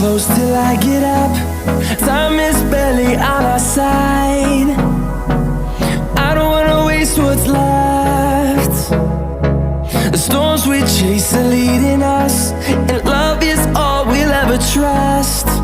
close till I get up. Time is barely on our side. I don't wanna waste what's left. The storms we chase are leading us, and love is all we'll ever trust.